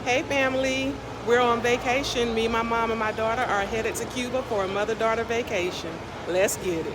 Hey family, we're on vacation. Me, my mom, and my daughter are headed to Cuba for a mother-daughter vacation. Let's get it.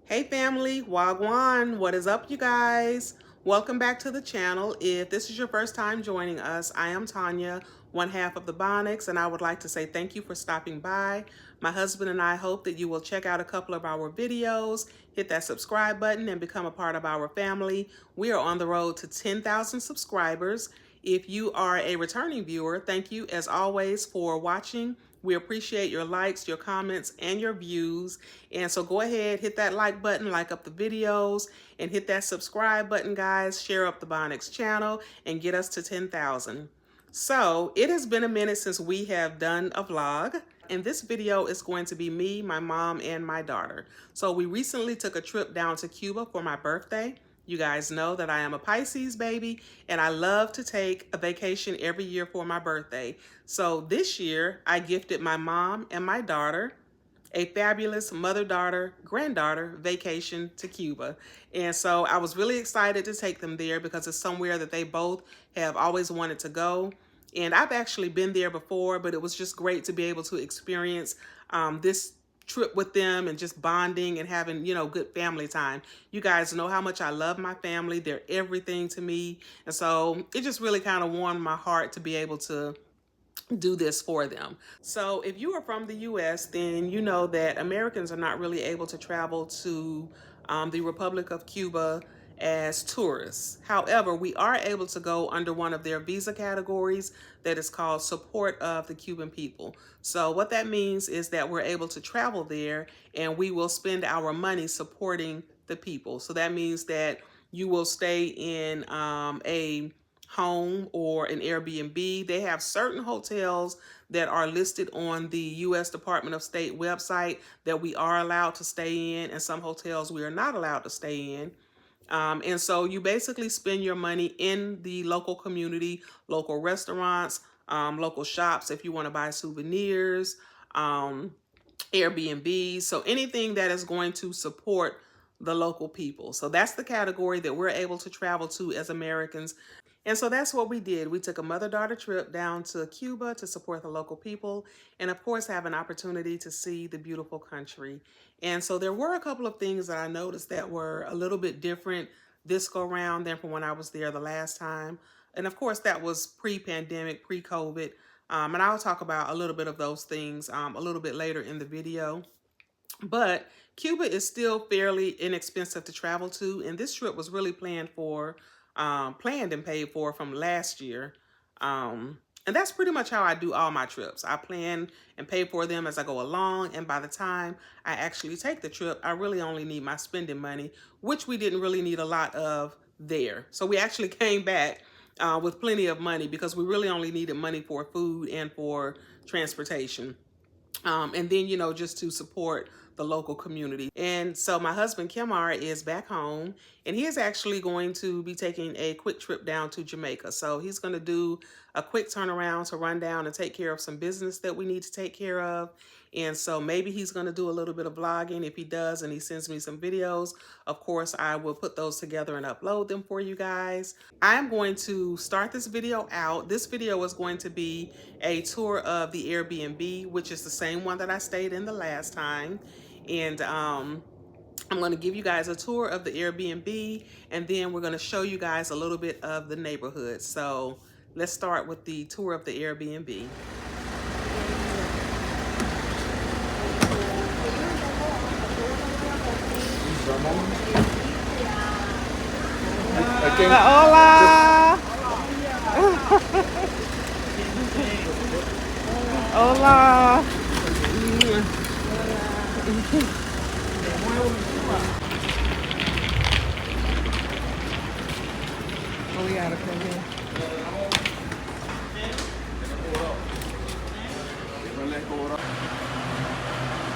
Hey family, Wagwan, what is up you guys? Welcome back to the channel. If this is your first time joining us, I am Tanya, one half of the Bonnicks, and I would like to say thank you for stopping by. My husband and I hope that you will check out a couple of our videos, hit that subscribe button, and become a part of our family. We are on the road to 10,000 subscribers. If you are a returning viewer, thank you as always for watching. We appreciate your likes, your comments, and your views. And so go ahead, hit that like button, like up the videos, and hit that subscribe button, guys. Share up the Bonnicks channel and get us to 10,000. So it has been a minute since we have done a vlog. And this video is going to be me, my mom, and my daughter. So we recently took a trip down to Cuba for my birthday. You guys know that I am a Pisces baby and I love to take a vacation every year for my birthday. So this year I gifted my mom and my daughter a fabulous mother-daughter, granddaughter vacation to Cuba. And so I was really excited to take them there because it's somewhere that they both have always wanted to go. And I've actually been there before, but it was just great to be able to experience this trip with them and just bonding and having, good family time. You guys know how much I love my family. They're everything to me. And so it just really kind of warmed my heart to be able to do this for them. So if you are from the US, then you know that Americans are not really able to travel to the Republic of Cuba as tourists. However, we are able to go under one of their visa categories that is called support of the Cuban people. So what that means is that we're able to travel there and we will spend our money supporting the people. So that means that you will stay in a home or an Airbnb. They have certain hotels that are listed on the U.S. Department of State website that we are allowed to stay in, and some hotels we are not allowed to stay in. And so you basically spend your money in the local community, local restaurants, local shops if you want to buy souvenirs, Airbnb. So anything that is going to support the local people. So that's the category that we're able to travel to as Americans. And so that's what we did. We took a mother-daughter trip down to Cuba to support the local people and of course have an opportunity to see the beautiful country. And so there were a couple of things that I noticed that were a little bit different this go round than from when I was there the last time. And of course that was pre-pandemic, pre-COVID. And I'll talk about a little bit of those things a little bit later in the video. But Cuba is still fairly inexpensive to travel to, and this trip was really planned and paid for from last year. And that's pretty much how I do all my trips. I plan and pay for them as I go along, and by the time I actually take the trip, I really only need my spending money, which we didn't really need a lot of there. So we actually came back with plenty of money because we really only needed money for food and for transportation. And then, just to support the local community. And so my husband, Kemar, is back home, and he is actually going to be taking a quick trip down to Jamaica. So he's going to do a quick turnaround to run down and take care of some business that we need to take care of. And so maybe he's going to do a little bit of vlogging. If he does and he sends me some videos, of course, I will put those together and upload them for you guys. I'm going to start this video out. This video is going to be a tour of the Airbnb, which is the same one that I stayed in the last time. And I'm going to give you guys a tour of the Airbnb, and then we're going to show you guys a little bit of the neighborhood. So let's start with the tour of the Airbnb. Hola! Hola! Oh, we gotta come here.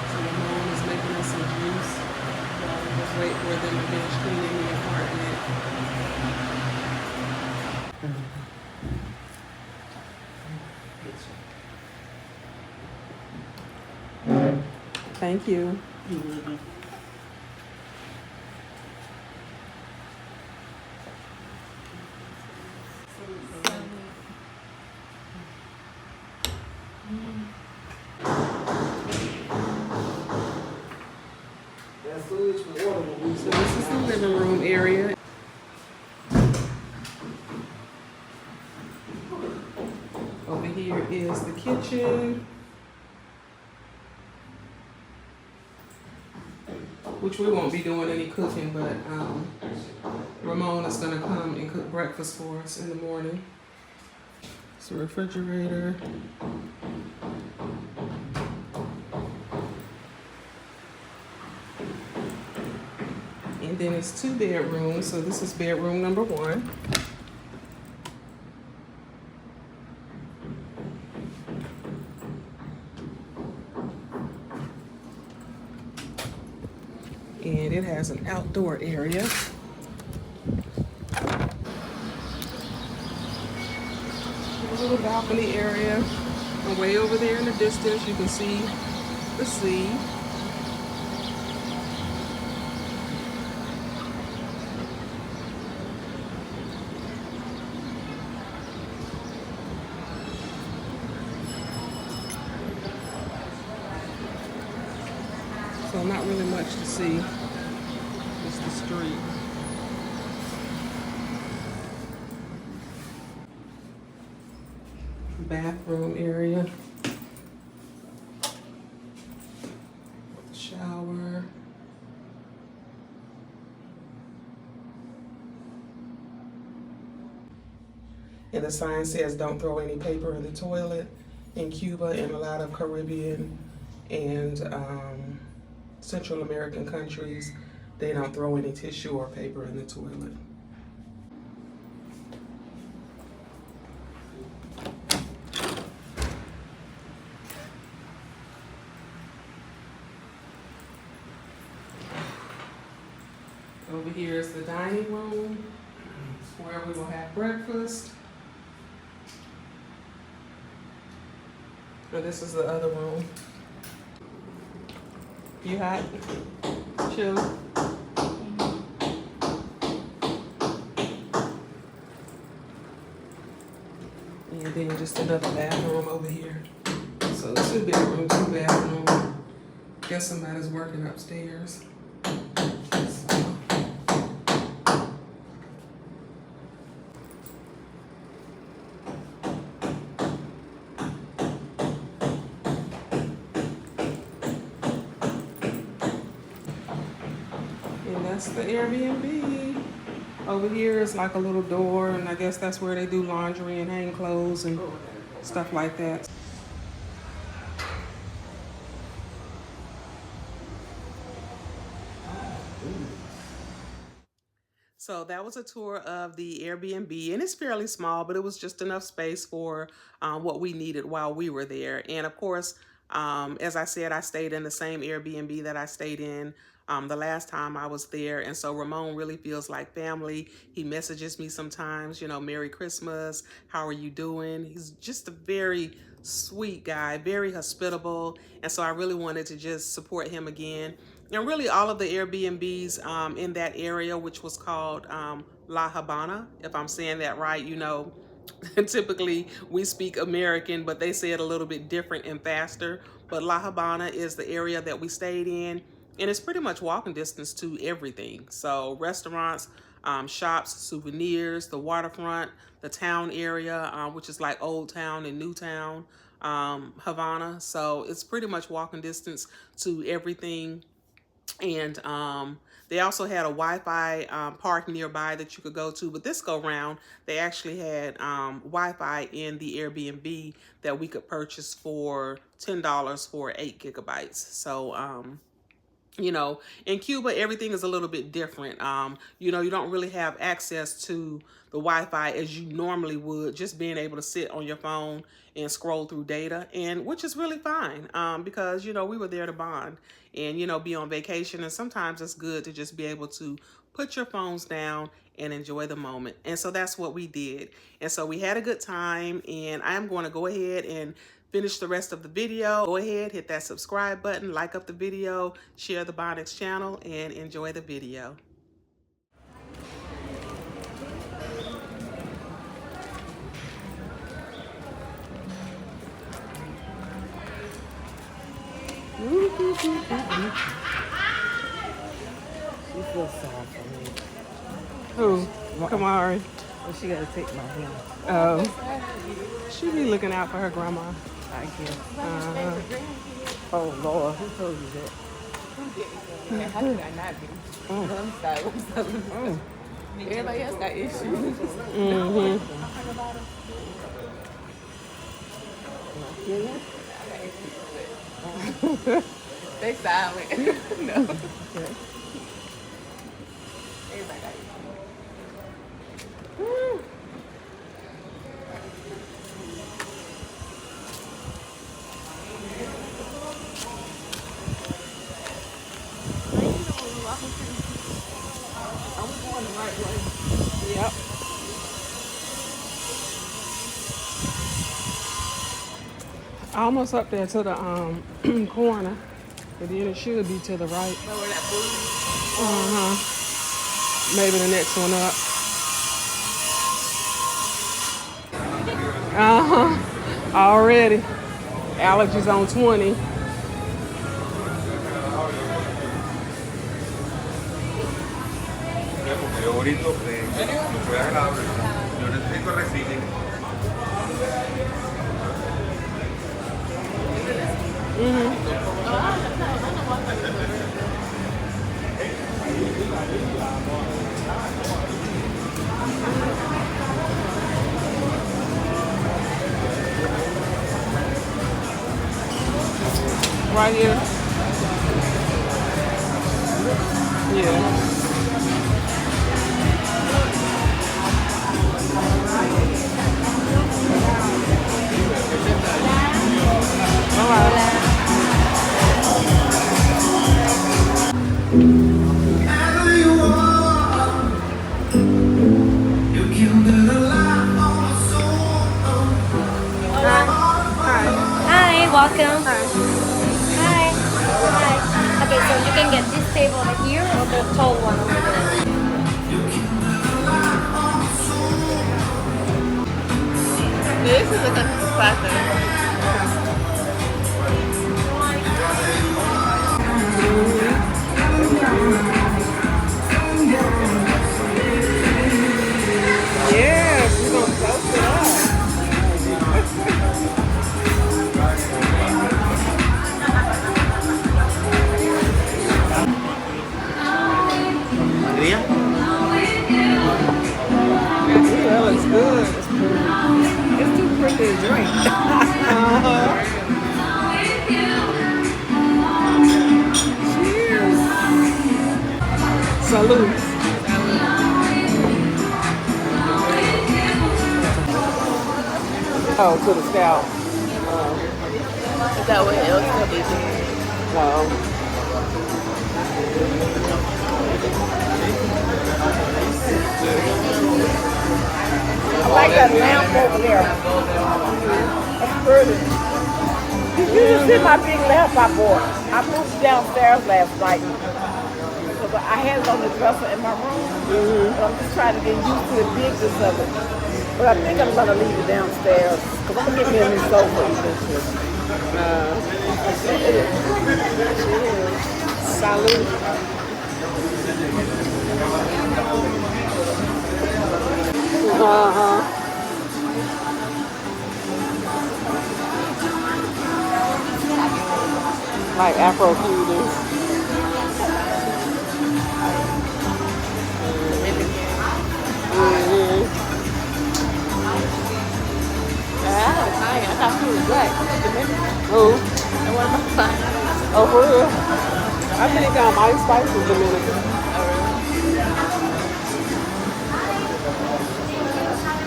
So your mom is making us some juice. Just wait for them to finish cleaning the apartment. Thank you. So this is the living room area. Over here is the kitchen, which we won't be doing any cooking, but Ramon is gonna come and cook breakfast for us in the morning. It's a refrigerator. And then it's 2 bedrooms, so this is bedroom number 1. And it has an outdoor area. A little balcony area. And way over there in the distance, you can see the sea. So not really much to see. Just the street. Bathroom area. Shower. And the sign says don't throw any paper in the toilet. In Cuba and a lot of Caribbean and Central American countries, they don't throw any tissue or paper in the toilet. Over here is the dining room where we will have breakfast. And this is the other room. You hot? Chill. And then just another bathroom over here. So 2 bedroom, 2 bathroom. Guess somebody's working upstairs. That's the Airbnb. Over here is like a little door, and I guess that's where they do laundry and hang clothes and stuff like that. So that was a tour of the Airbnb, and it's fairly small, but it was just enough space for what we needed while we were there. And of course, as I said, I stayed in the same Airbnb that I stayed in the last time I was there. And so Ramon really feels like family. He messages me sometimes, you know, Merry Christmas, how are you doing? He's just a very sweet guy, very hospitable. And so I really wanted to just support him again. And really all of the Airbnbs in that area, which was called La Habana, if I'm saying that right, you know, typically we speak American, but they say it a little bit different and faster. But La Habana is the area that we stayed in, and it's pretty much walking distance to everything. So restaurants, shops, souvenirs, the waterfront, the town area, which is like Old Town and New Town, Havana. So it's pretty much walking distance to everything. And they also had a Wi-Fi park nearby that you could go to, but this go round they actually had Wi-Fi in the Airbnb that we could purchase for $10 for 8 gigabytes. So you know, in Cuba, everything is a little bit different. You know, you don't really have access to the Wi-Fi as you normally would, just being able to sit on your phone and scroll through data, and which is really fine because, you know, we were there to bond and, you know, be on vacation. And sometimes it's good to just be able to put your phones down and enjoy the moment. And so that's what we did. And so we had a good time, and I am going to go ahead and finish the rest of the video, go ahead, hit that subscribe button, like up the video, share the Bonnicks channel, and enjoy the video. She feels sorry for me. Who? Kamari. Well, she gotta take my hand. Oh. She be looking out for her grandma. I guess. Oh Lord, who told you that? How could I not be? I'm sorry. Everybody else got issues. They silent. No. Okay. Everybody got issues. I'm going the right way. Yep. Almost up there to the corner, but then it should be to the right. Know where that food Maybe the next one up. Already. Allergies on 20. Right here. Yeah. All right. Hi, welcome. Hi. Hi. Okay, so you can get this table over here or the tall one over there. This is a classic. Yes, we're gonna toast it up. That looks good. It's too pretty to drink. Cheers. Salute. Oh, to the scalp. Is that what else could be doing? No. I like that lamp over there. That's pretty. Did you just see my big lamp I bought? I moved downstairs last night. Because I had it on the dresser in my room. But I'm just trying to get used to the bigness of it. But I think I'm going to leave it downstairs. Because I'm going to get me a new sofa eventually. Salute. Like Afro cuties. I thought she was black. Who? And what about that? Oh, for real? I think Ice Spice is Dominican.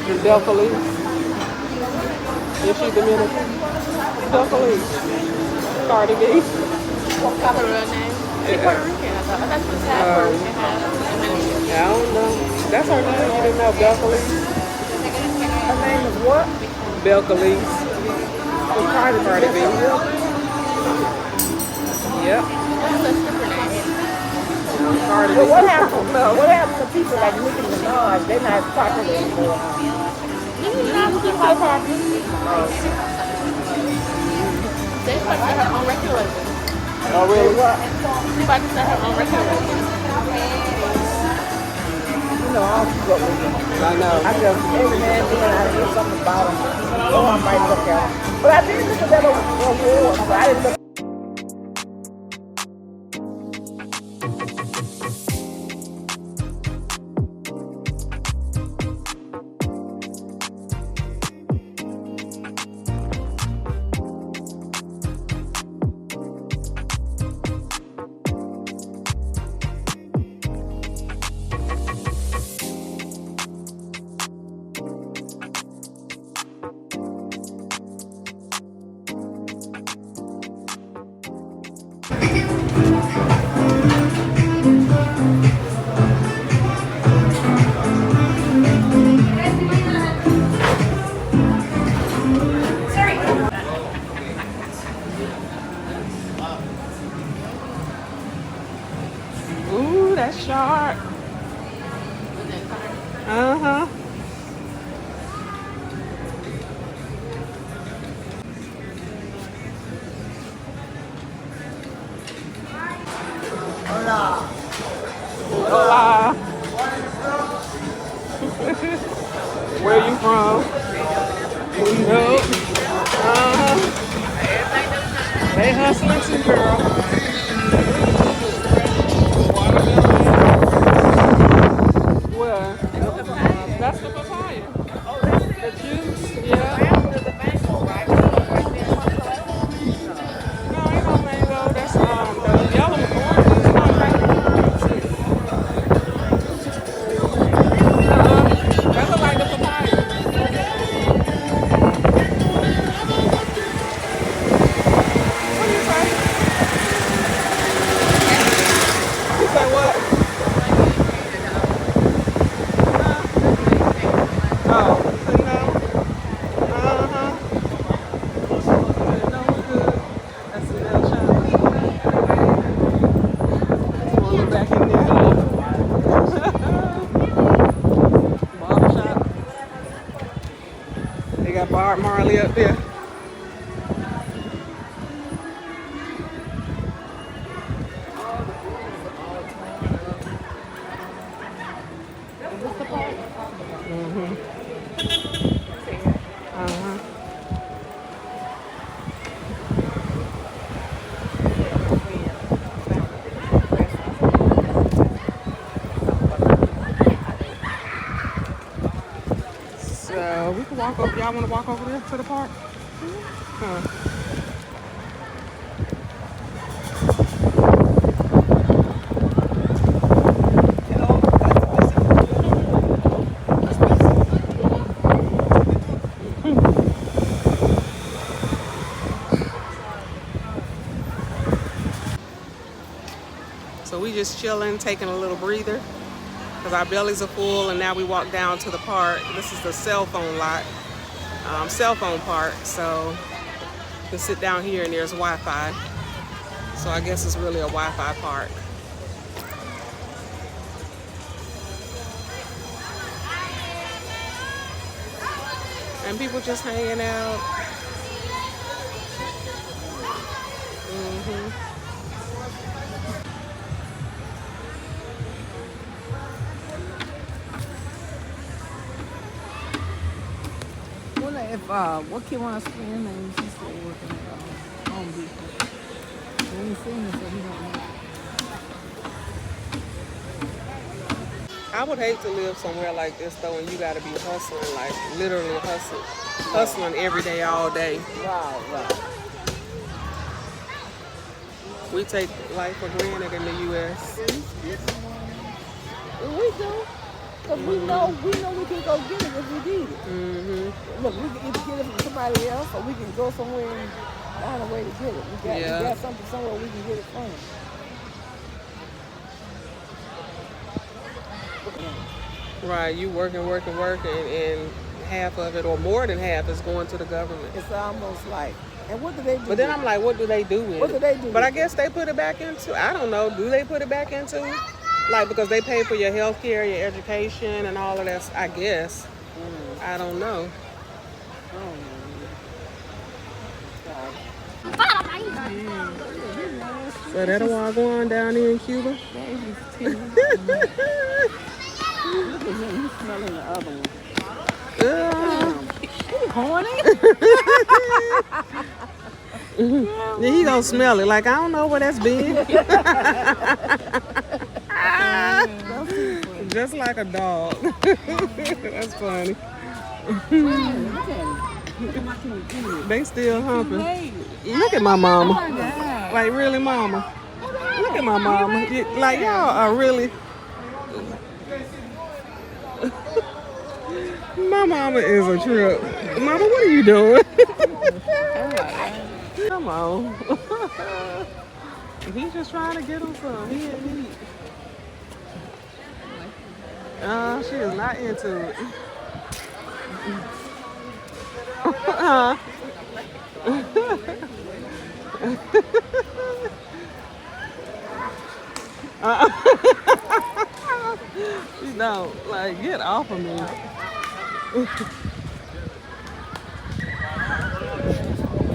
And Delta Lee. Is she Dominican? Delta Lee. Cardi B. What kind of real name? She's Puerto Rican. I thought she was half Puerto Rican, half Dominican. I don't know. That's her name. You didn't know Belcalis? Her name is what? Belcalis. It's Cardi B. Cardi That's B. her real name. Yep. That's a stripper name. Cardi B. Well, what I happened? don't know. What happened to people like Nicki Minaj? They're not popular anymore, huh? Nicki Minaj is still kind of popular. Oh, She's about to start her own record label. Oh, they really? what? She's about to start her own record label. You know, I don't keep up with them. I know. I just every now and then I hear something about them. Oh, I might look at them. But I did look at that award, but I didn't look. Ooh, that's sharp. Uh-huh. Hola. Where you from? Nope. Uh-huh. They hustling too, girl. Where? That's the papaya. The juice, yeah. No, ain't no mango. That's the yellow orange is not mango. That look like the papaya. What do you say? You say what? Oh, no. Uh-huh. No, we're good. That's the nail shop. Wanna look back in there? Barber shop. They got Bob Marley up there. Uh-huh. So we can walk over. Y'all want to walk over there to the park? Huh. So we just chilling, taking a little breather because our bellies are full, and now we walk down to the park. This is the cell phone lot, cell phone park. So you can sit down here and there's Wi-Fi. So I guess it's really a Wi-Fi park. And people just hanging out. Wonder if what kid want to spend and she's still working at Home Depot. We ain't seen her, so we don't know. I would hate to live somewhere like this though, and you gotta be hustling, like literally hustling every day, all day. Right. We take life for granted in the U.S. And we do. Because we know we can go get it if we need it. Look, we can either get it from somebody else or we can go somewhere and find a way to get it. We got something somewhere we can get it from. Right, you working, and half of it or more than half is going to the government. It's almost like, and what do they do? But then I'm like, what do they do with it? What do they do? But I guess they put it back into, I don't know, do they put it back into? Like, because they pay for your health care, your education, and all of that, I guess. I don't know. So that's all going down there in Cuba? You smelling the other one. Horny? Yeah, he gonna smell it. Like, I don't know where that's been. Just like a dog. That's funny. They still humping. Look at my mama. Like, really, mama? Look at my mama. Like, y'all are really... My mama is a trip. Mama, what are you doing? Come on. He's just trying to get him some. He ain't eat. She is not into it. She don't. Like, get off of me.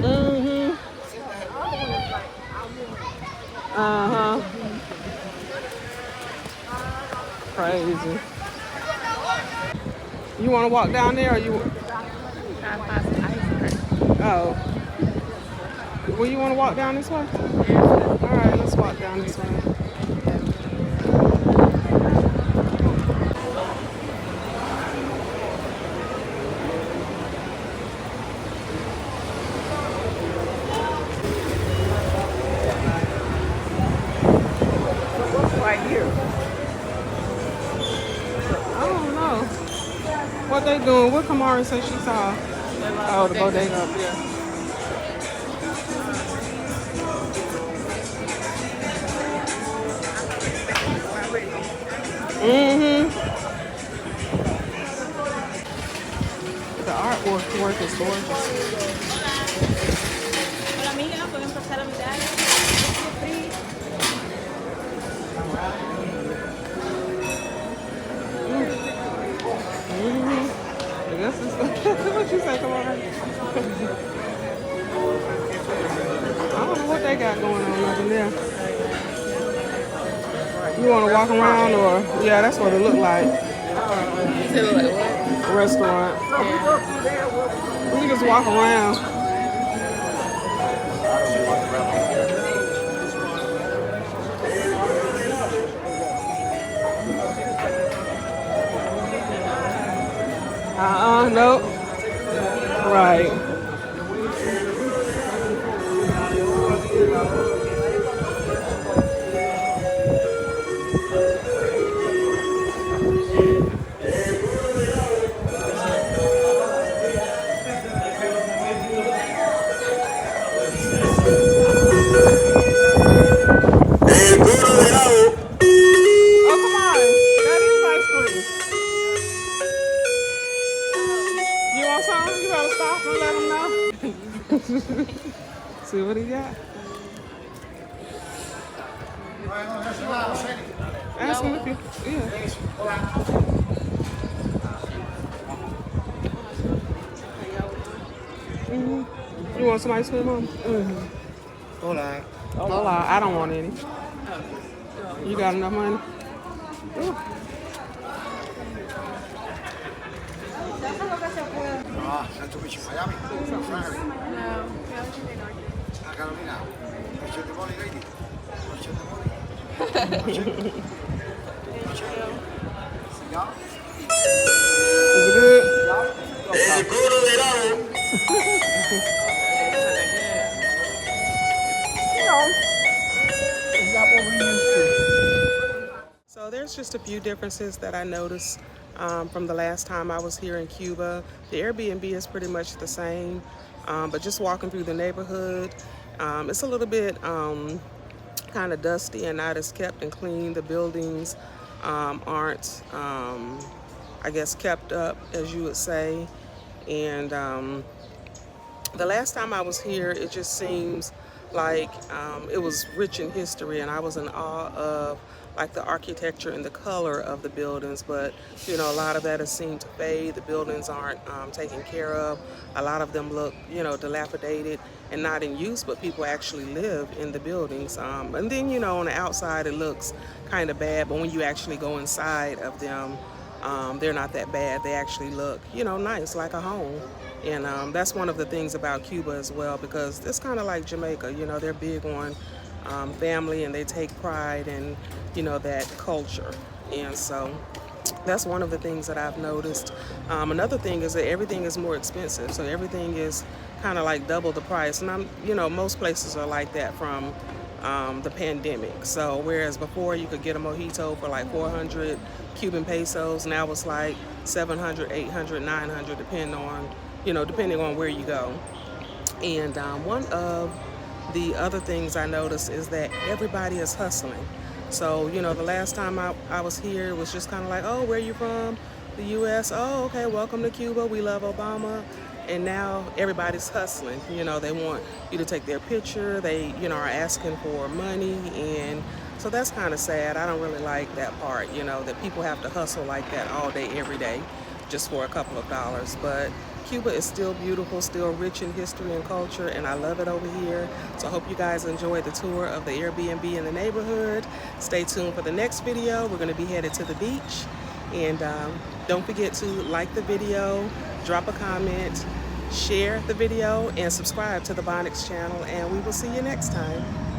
Mm-hmm. Uh-huh. Crazy. You want to walk down there or you... Oh. Well, you want to walk down this way? All right, let's walk down this way. Right here. I don't know. What they doing? What Kamari said she saw? Oh, the bodega up there. Mm-hmm. The artwork is gorgeous. I guess it's what you say, come on. I don't know what they got going on over there. You want to walk around or... Yeah, that's what it looked like. A restaurant. We can just walk around. Nope. Right. Oh, come on. That is ice cream. You want some? You better stop and let him know. See what he got? Ask him if you... Yeah. Mm-hmm. You want some ice cream, Mom? Mm-hmm. Hola. Hola. I don't want any. You got enough money? Ooh. Ah, that's which Miami. Carolina. Porcette money, lady. Porcette money. Is it good? So there's just a few differences that I noticed from the last time I was here in Cuba. The Airbnb is pretty much the same, but just walking through the neighborhood, it's a little bit kind of dusty and not as kept and clean. The buildings aren't, I guess, kept up, as you would say. And the last time I was here, it just seems like it was rich in history, and I was in awe of like the architecture and the color of the buildings. But you know, a lot of that has seemed to fade. The buildings aren't taken care of. A lot of them look, you know, dilapidated and not in use, but people actually live in the buildings. And then, you know, on the outside it looks kind of bad, but when you actually go inside of them, they're not that bad. They actually look, you know, nice, like a home. And that's one of the things about Cuba as well, because it's kind of like Jamaica. You know, they're big on family, and they take pride in, you know, that culture. And so that's one of the things that I've noticed. Another thing is that everything is more expensive. So everything is kind of like double the price. And you know, most places are like that from the pandemic. So whereas before you could get a mojito for like 400 Cuban pesos, now it's like 700, 800, 900, depending on where you go. And one of the other things I noticed is that everybody is hustling. So, you know, the last time I was here, it was just kind of like, oh, where are you from? The U.S. Oh, okay, welcome to Cuba. We love Obama. And now everybody's hustling. You know, they want you to take their picture. They, you know, are asking for money. And so that's kind of sad. I don't really like that part, you know, that people have to hustle like that all day, every day, just for a couple of dollars. But Cuba is still beautiful, still rich in history and culture, and I love it over here. So I hope you guys enjoyed the tour of the Airbnb in the neighborhood. Stay tuned for the next video. We're going to be headed to the beach. And don't forget to like the video, drop a comment, share the video, and subscribe to the Bonnicks channel. And we will see you next time.